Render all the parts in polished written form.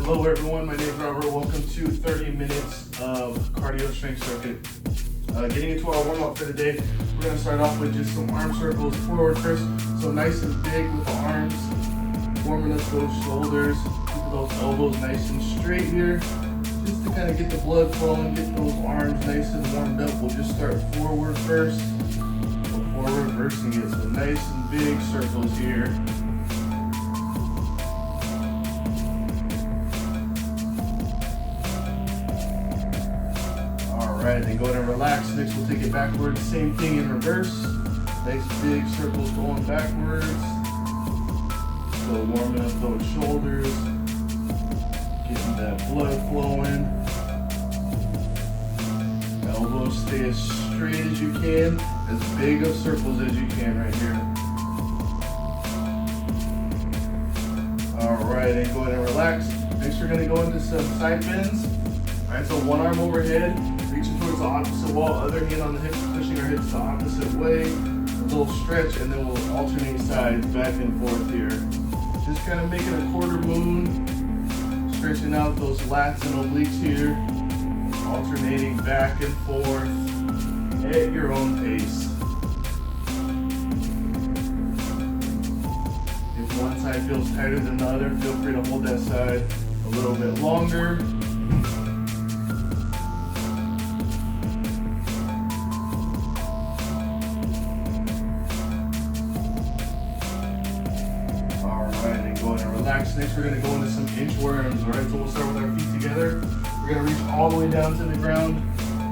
Hello everyone, my name is Robert. Welcome to 30 minutes of cardio strength circuit. Getting into our warm up for the day, we're going to start off with just some arm circles forward first. So nice and big with the arms, warming up those shoulders, keeping those elbows nice and straight here. Just to kind of get the blood flowing, get those arms nice and warmed up. We'll just start forward first before reversing it. So nice and big circles here. Alright, then go ahead and relax. Next we'll take it backwards. Same thing in reverse. Nice big circles going backwards. So warming up those shoulders. Getting that blood flowing. Elbows stay as straight as you can. As big of circles as you can right here. Alright, and go ahead and relax. Next we're going to go into some side bends. Alright, so one arm overhead. Reaching towards the opposite wall, other hand on the hips, pushing our hips the opposite way. A little stretch, and then we'll alternate sides back and forth here. Just kind of making a quarter moon, stretching out those lats and obliques here. Alternating back and forth at your own pace. If one side feels tighter than the other, feel free to hold that side a little bit longer. Next we're going to go into some inchworms. Alright, so we'll start with our feet together. We're going to reach all the way down to the ground,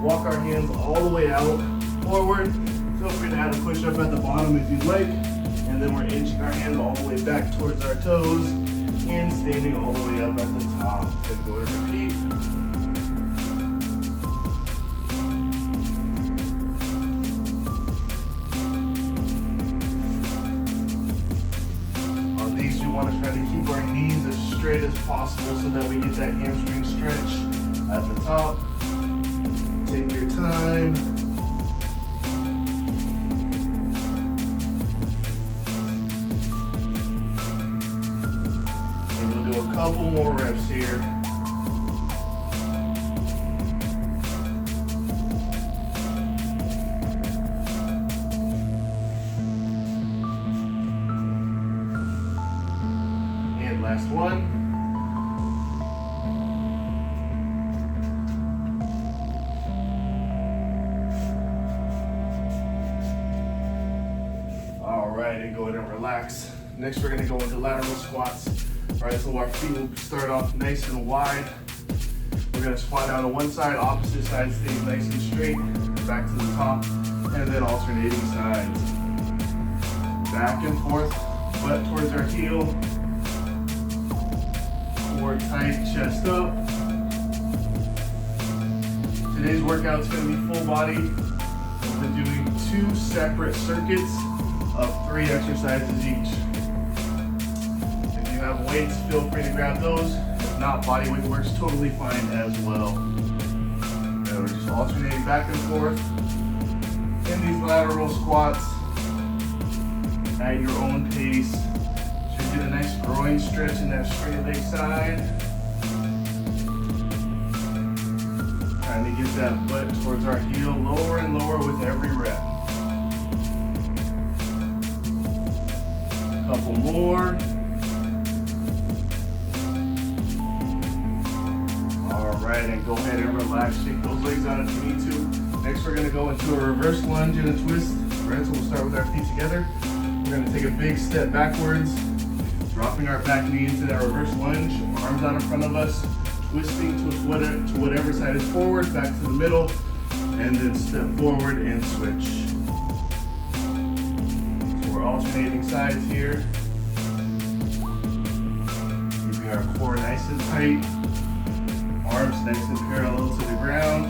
walk our hands all the way out, forward. Feel free to add a push up at the bottom if you'd like. And then we're inching our hands all the way back towards our toes and standing all the way up at the top. So go ahead and repeat. We want to try to keep our knees as straight as possible so that we get that hamstring stretch at the top. Take your time. And we'll do a couple more reps here. Last one. All right, and go ahead and relax. Next, we're going to go into lateral squats. All right, so our feet will start off nice and wide. We're going to squat down to one side, opposite side stays nice and straight, back to the top, and then alternating sides. Back and forth, butt towards our heel. Core tight, chest up. Today's workout is going to be full body. We've been doing 2 separate circuits of 3 exercises each. If you have weights, feel free to grab those. If not, body weight works totally fine as well. And we're just alternating back and forth in these lateral squats at your own pace. Get a nice groin stretch in that straight leg side. Trying to get that butt towards our heel, lower and lower with every rep. A couple more. Alright, and go ahead and relax. Shake those legs out if you need to. Next we're going to go into a reverse lunge and a twist. Alright, so we'll start with our feet together. We're going to take a big step backwards. Dropping our back knee into that reverse lunge, arms out in front of us, twisting to whatever side is forward, back to the middle, and then step forward and switch. So we're alternating sides here. Keeping our core nice and tight, arms nice and parallel to the ground.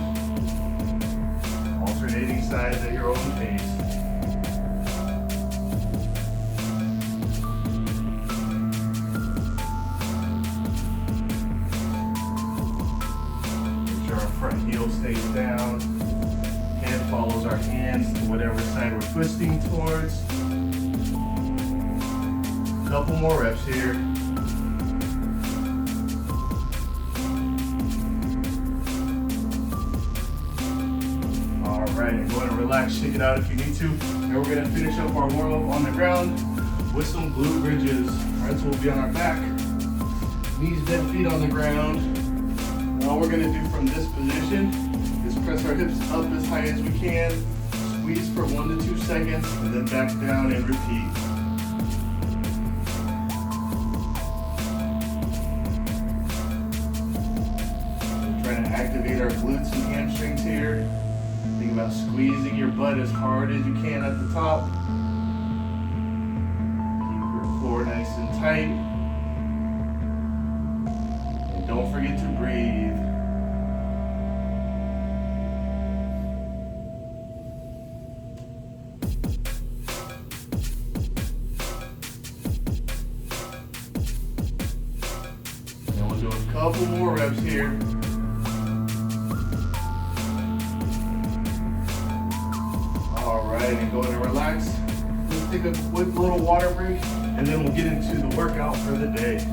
Alternating sides at your own pace. Front heel stays down, hand follows our hands to whatever side we're twisting towards. Couple more reps here. right, and go ahead and relax, shake it out if you need to. And we're gonna finish up our warm up on the ground with some glute bridges. All right, so we'll be on our back, knees bent, feet on the ground. And all we're gonna do from this position is press our hips up as high as we can, squeeze for 1 to 2 seconds, and then back down and repeat. We're trying to activate our glutes and hamstrings here. Think about squeezing your butt as hard as you can at the top. Keep your core nice and tight. And don't forget to breathe. And we'll do a couple more reps here. And go ahead and relax. Let's take a quick little water break, and then we'll get into the workout for the day.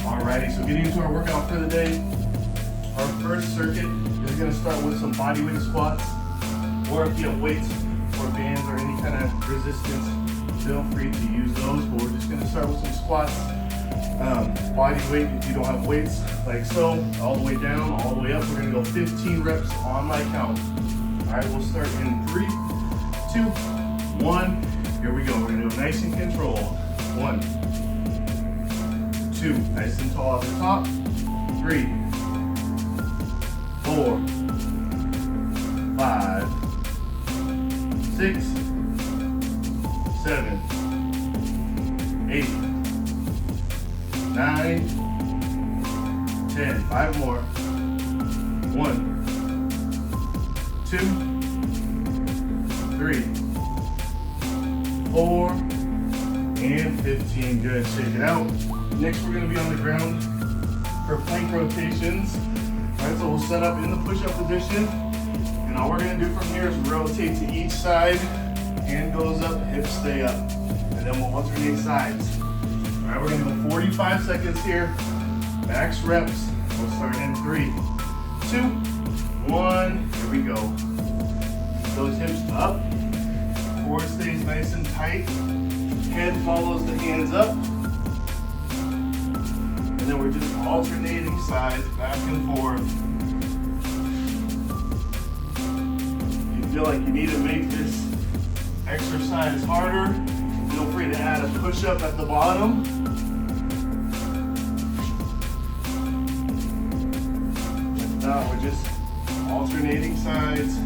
Alrighty, so getting into our workout for the day. Our first circuit is going to start with some body weight squats, or if you have weights or bands or any kind of resistance, feel free to use those, but we're just going to start with some squats. Body weight, if you don't have weights, like so, all the way down, all the way up. We're going to go 15 reps on my count. All right, we'll start in 3, 2, 1. Here we go. We're going to do nice and controlled. 1, 2, nice and tall at the top. 3, 4, 5, 6, 7, 8, 9, 10. 5 more. 1, 2, 3, 4, and 15. Good. Shake it out. Next, we're going to be on the ground for plank rotations. All right, so we'll set up in the push-up position, and all we're going to do from here is rotate to each side. Hand goes up, hips stay up, and then we'll alternate sides. All right, we're going to go 45 seconds here. Max reps. We'll start in 3, 2, 1. Here we go. Those hips up. Core stays nice and tight. Head follows the hands up. And then we're just alternating sides back and forth. If you feel like you need to make this exercise harder, feel free to add a push-up at the bottom. If not, we're just alternating sides.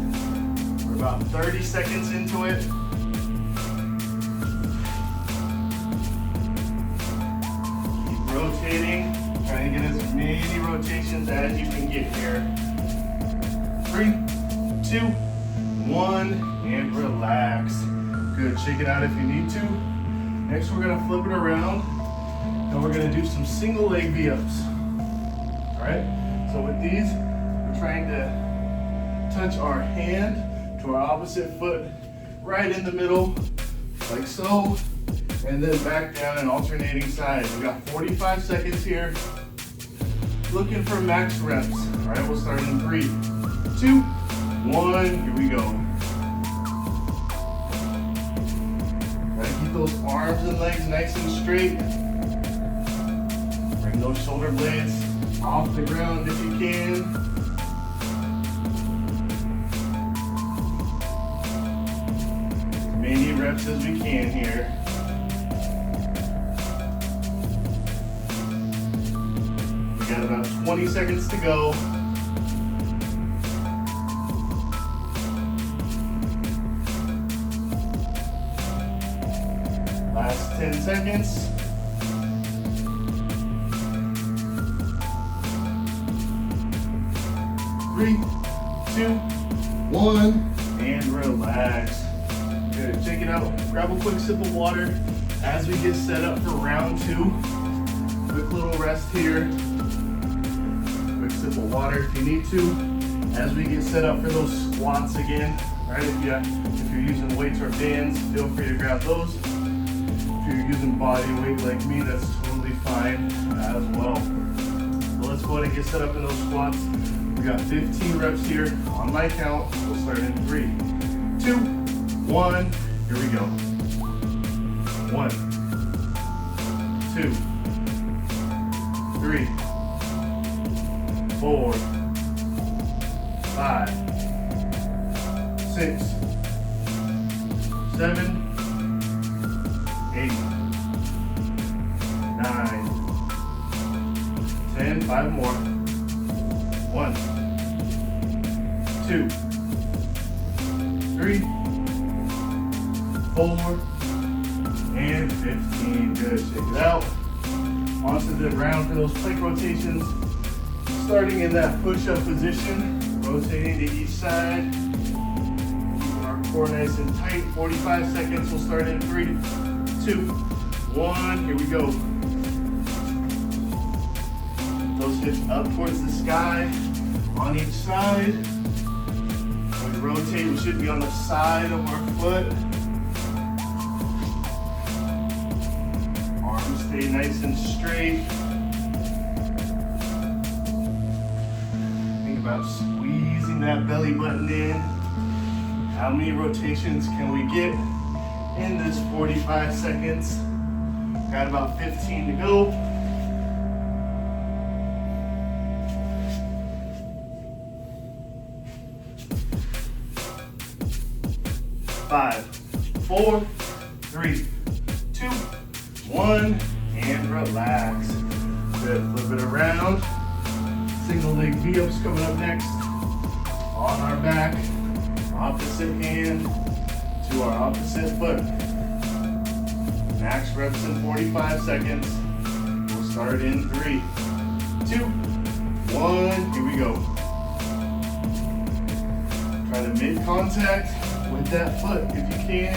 We're about 30 seconds into it. Keep rotating, trying to get as many rotations as you can get here. 3, 2, 1, and relax. Good, shake it out if you need to. Next, we're gonna flip it around, and we're gonna do some single leg V-ups. All right, so with these, we're trying to touch our hand to our opposite foot, right in the middle, like so, and then back down and alternating sides. We got 45 seconds here. Looking for max reps. All right, we'll start in 3, 2, 1, here we go. Gotta keep those arms and legs nice and straight. Bring those shoulder blades off the ground if you can. As many reps as we can here. We got about 20 seconds to go. Last 10 seconds. 3, 2, 1, and relax. Good, shake it out. Grab a quick sip of water as we get set up for round 2. Quick little rest here. Quick sip of water if you need to. As we get set up for those squats again. All right, if you're using weights or bands, feel free to grab those. If you're using body weight like me, that's totally fine as well. So let's go ahead and get set up in those squats. We got 15 reps here. On my count, we'll start in 3, 2, 1. Here we go. 1, 2, 3, 4, 5, 6, 7, 8, 9, 10, 5 more. 1, 2, 3, 4, and 15. Good. Shake it out. Onto the ground for those plank rotations. Starting in that push-up position, rotating to each side. Keeping our core nice and tight. 45 seconds. We'll start in 3, 2, 1. Here we go. Those hips up towards the sky on each side. When we rotate, we should be on the side of our foot. Arms stay nice and straight. Think about squeezing that belly button in. How many rotations can we get in this 45 seconds? Got about 15 to go. 5, 4, 3, 2, 1, and relax. Good. Flip it around. Single leg V-ups coming up next. On our back, opposite hand to our opposite foot. Max reps in 45 seconds. We'll start in 3, 2, 1. Here we go. Try to make contact with that foot if you can,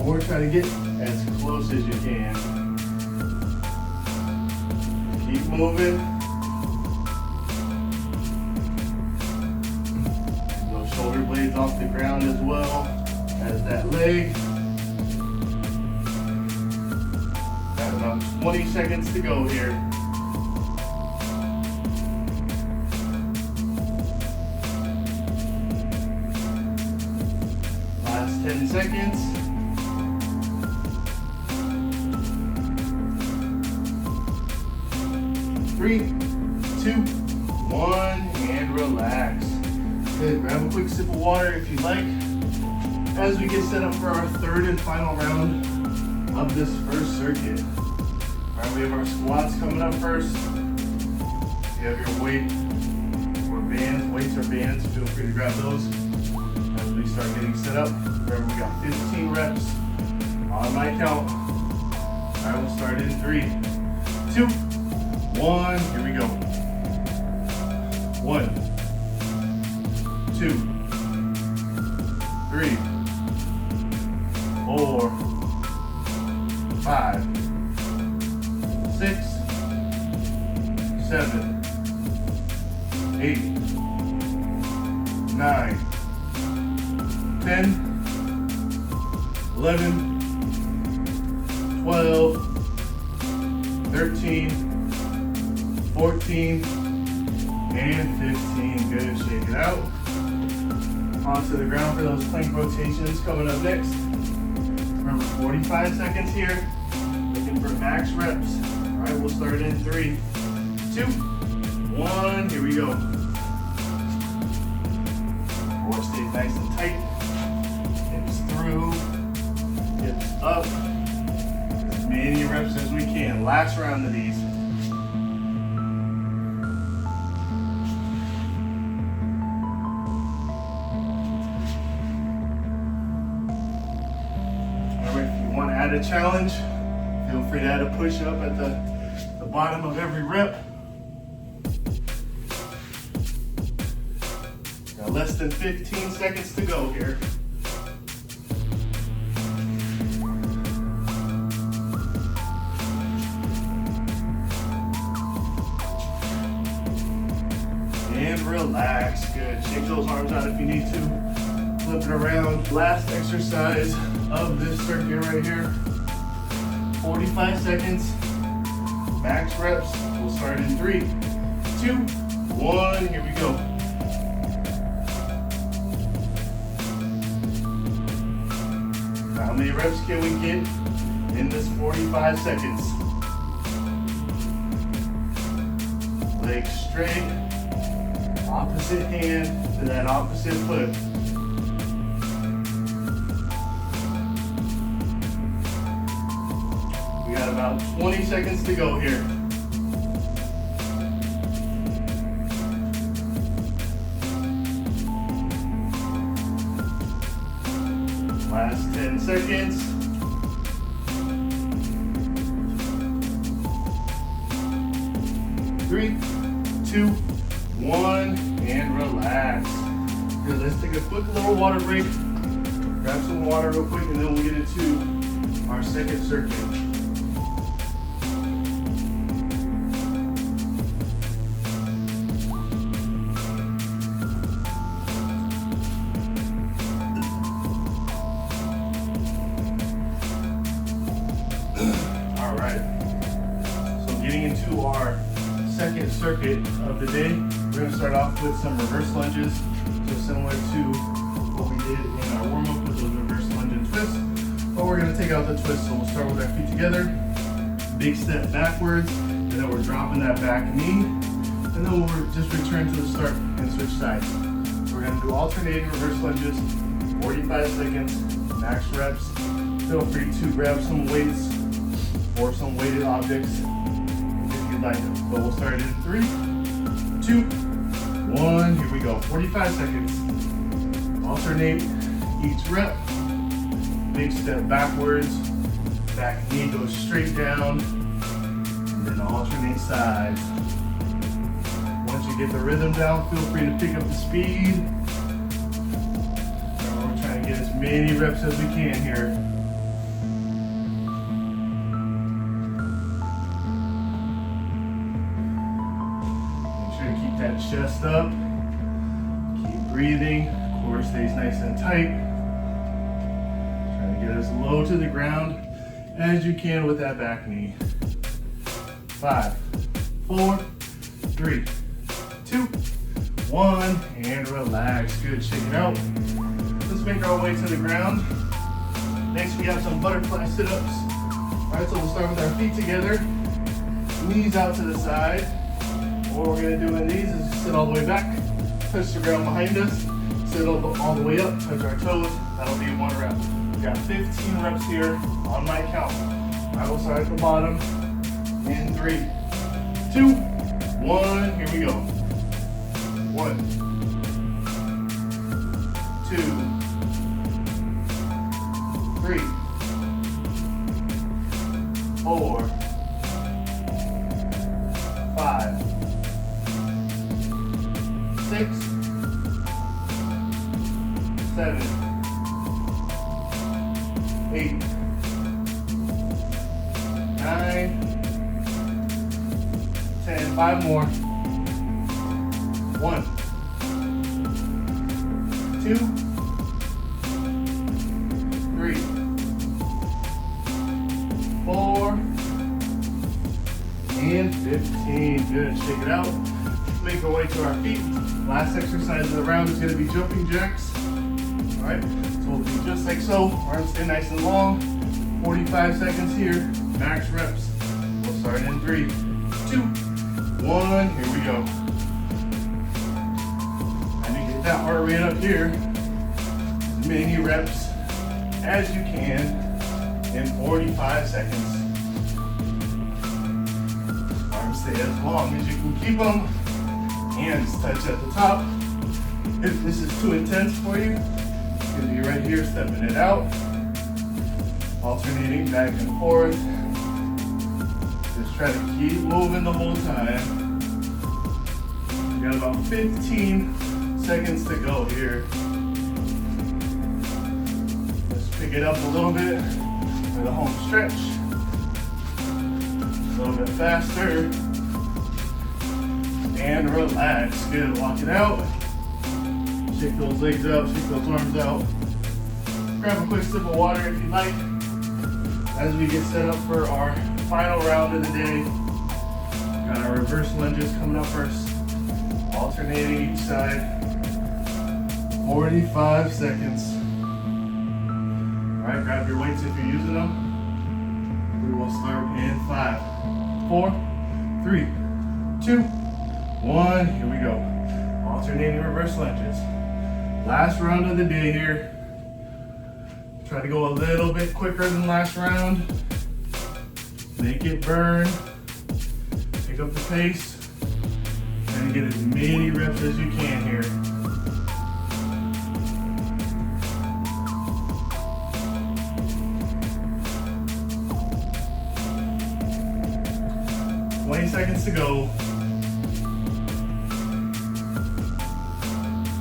or try to get as close as you can. Keep moving. Those shoulder blades off the ground as well as that leg. Got about 20 seconds to go here. Last 10 seconds. 3, 2, 1, and relax. Good, grab a quick sip of water if you'd like. As we get set up for our third and final round of this first circuit. All right, we have our squats coming up first. If you have your weights or bands, feel free to grab those as we start getting set up. Remember, we got 15 reps on my count. All right, we'll start in 3, 2, 1. Here we go. 1, 2, 3, 4, 5, 6, 7, 8, 9, 10, 11, 12, 13, 14, and 15. Good. Shake it out. Onto the ground for those plank rotations coming up next. Remember, 45 seconds here. Looking for max reps. All right, we'll start in 3, 2, 1. Here we go. Core stays nice and tight. Hips through. Hips up. As many reps as we can. Last round of these. Add a challenge, feel free to add a push-up at the bottom of every rep. Got less than 15 seconds to go here. And relax. Good. Shake those arms out if you need to. Flip it around. Last exercise of this circuit right here. 45 seconds, max reps. We'll start in 3, 2, 1, here we go. How many reps can we get in this 45 seconds? Legs straight, opposite hand to that opposite foot. We got about 20 seconds to go here. Last 10 seconds. 3, 2, 1, and relax. Good, let's take a quick little water break. Grab some water real quick and then we'll get into our second circuit. All right, so getting into our second circuit of the day, we're going to start off with some reverse lunges. So similar to what we did in our warm-up with those reverse lunge and twists, but we're going to take out the twist. So we'll start with our feet together, big step backwards, and then we're dropping that back knee, and then we'll just return to the start and switch sides. So we're going to do alternating reverse lunges, 45 seconds, max reps. Feel free to grab some weights or some weighted objects if you'd like, but we'll start it in 3, 2, 1, here we go, 45 seconds. Alternate each rep, big step backwards, back knee goes straight down, and then alternate sides. Once you get the rhythm down, feel free to pick up the speed. We're trying to get as many reps as we can here. That chest up, keep breathing, core stays nice and tight. Trying to get as low to the ground as you can with that back knee. 5, 4, 3, 2, 1, and relax. Good, shake it out. Let's make our way to the ground. Next we have some butterfly sit-ups. All right, so we'll start with our feet together, knees out to the side. What we're going to do in these is just sit all the way back, touch the ground behind us, sit all the way up, touch our toes. That'll be 1 rep. We got 15 reps here on my count. I will start at the bottom in 3, 2, 1. Here we go. 1, 2, 3, 4, 5, 6, 7, 8, 9, 10, 5 more. 1, 2, 3, 4, and 15. Good, shake it out. Make our way to our feet. Last exercise of the round is going to be jumping jacks. All right, so we'll do just like so. Arms stay nice and long. 45 seconds here, max reps. We'll start in 3, 2, 1. Here we go. And you get that heart rate up here. As many reps as you can in 45 seconds. Arms stay as long as you can keep them. Hands touch at the top. If this is too intense for you, you can be right here stepping it out, alternating back and forth. Just try to keep moving the whole time. You got about 15 seconds to go here. Let's pick it up a little bit for the home stretch. A little bit faster. And relax. Good, walk it out. Shake those legs out, shake those arms out. Grab a quick sip of water if you like. as we get set up for our final round of the day. Got our reverse lunges coming up first, alternating each side. 45 seconds. All right, grab your weights if you're using them. We will start in 5, 4, 3, 2, 1. Here we go. Alternating reverse lunges. Last round of the day here. Try to go a little bit quicker than last round. Make it burn. Pick up the pace. And get as many reps as you can here. Seconds to go.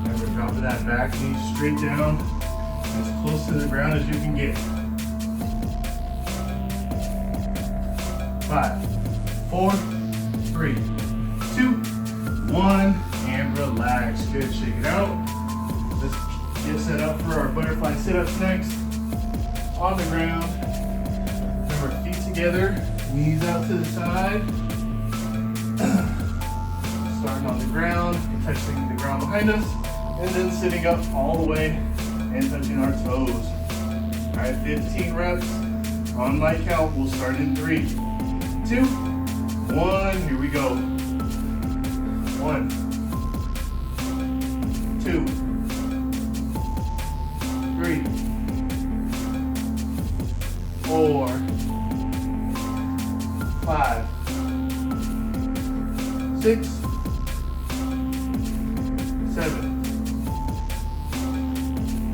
Remember, dropping that back knee straight down, as close to the ground as you can get. 5, 4, 3, 2, 1, and relax. Good, shake it out. Let's get set up for our butterfly sit-ups next. On the ground. Remember, feet together, knees out to the side. Starting on the ground, touching the ground behind us, and then sitting up all the way and touching our toes. All right, 15 reps. On my count, we'll start in 3, 2, 1. Here we go. 1, 2, 3, 4, 5, 6, 7,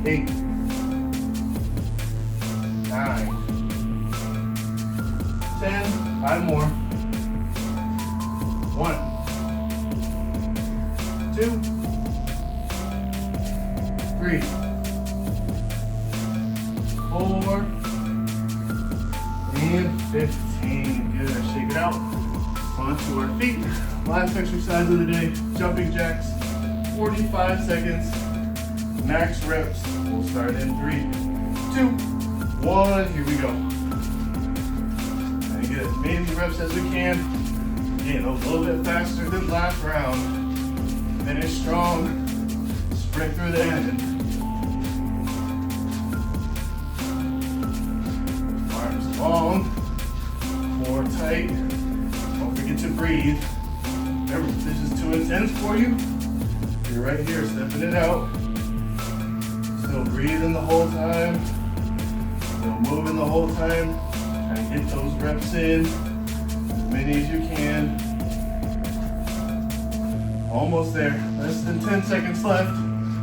8, 9, 10, 5 more. 1, 2, 3, 4, and 15. Good, shake it out. Onto our feet. Last exercise of the day, jumping jacks. 45 seconds, max reps. We'll start in 3, 2, 1. Here we go. And get as many reps as we can. Again, a little bit faster than last round. Finish strong. Sprint through the end. Arms long, core tight. Don't forget to breathe. Remember, if this is too intense for you, you're right here, stepping it out. Still breathing the whole time. Still moving the whole time. Trying to get those reps in, as many as you can. Almost there. Less than 10 seconds left.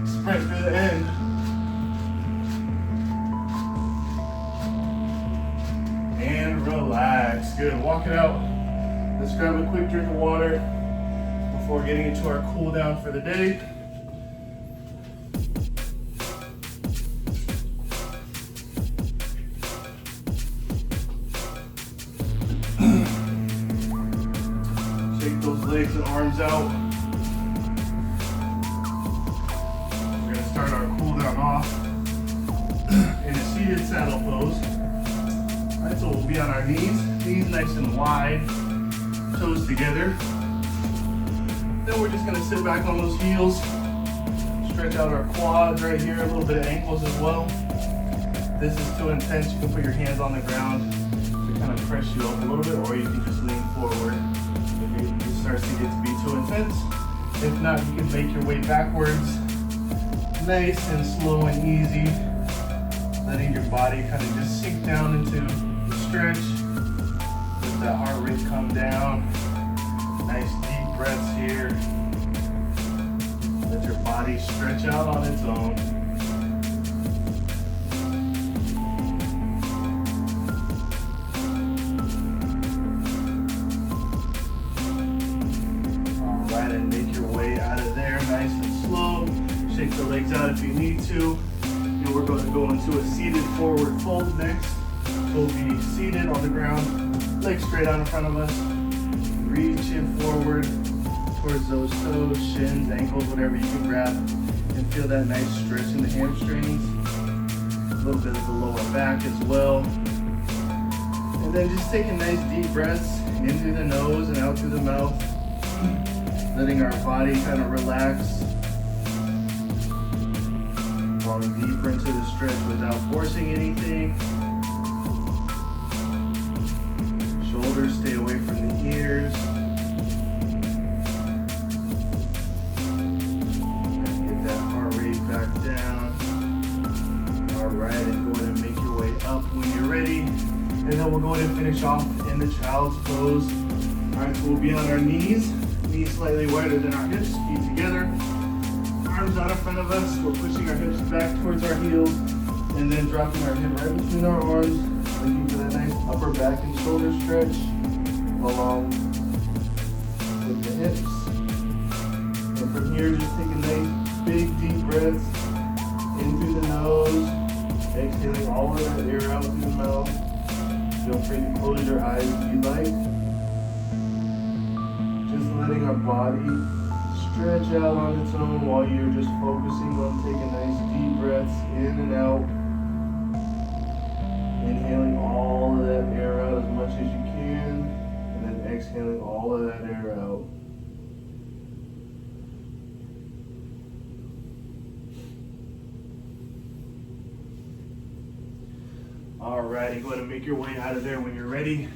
Sprint through the end. And relax. Good. Walk it out. Let's grab a quick drink of water before getting into our cool down for the day. Shake those legs and arms out. We're gonna start our cool down off in a seated saddle pose. All right, so we'll be on our knees nice and wide, toes together. Then we're just gonna sit back on those heels, stretch out our quads right here, a little bit of ankles as well. If this is too intense, you can put your hands on the ground to kind of press you up a little bit, or you can just lean forward if it starts to get to be too intense. If not, you can make your way backwards, nice and slow and easy, letting your body kind of just sink down into the stretch. Let that heart rate come down. Nice deep breaths here. Let your body stretch out on its own. All right, and make your way out of there nice and slow. Shake the legs out if you need to. And we're going to go into a seated forward fold next. So we'll be seated on the ground, legs straight out in front of us. Reaching forward towards those toes, shins, ankles, whatever you can grab, and feel that nice stretch in the hamstrings. A little bit of the lower back as well. And then just taking nice deep breaths in through the nose and out through the mouth. Letting our body kind of relax. Falling deeper into the stretch without forcing anything. Shoulders stay away from the ears. And get that heart rate back down. Alright, and go ahead and make your way up when you're ready. And then we'll go ahead and finish off in the child's pose. Alright, so we'll be on our knees. Knees slightly wider than our hips, feet together. Arms out in front of us. We're pushing our hips back towards our heels. And then dropping our head right between our arms. Looking for that nice upper back and shoulder stretch along with the hips. And from here, just take a nice big deep breaths in through the nose. Exhaling all of that air out through the mouth. Feel free to close your eyes if you'd like. Just letting our body stretch out on its own while you're just focusing on taking nice deep breaths in and out. Inhaling all of that air out as much as you can, and then exhaling all of that air out. Alrighty, go ahead and make your way out of there when you're ready.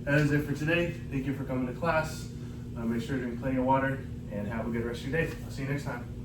That is it for today. Thank you for coming to class. Make sure to drink plenty of water and have a good rest of your day. I'll see you next time.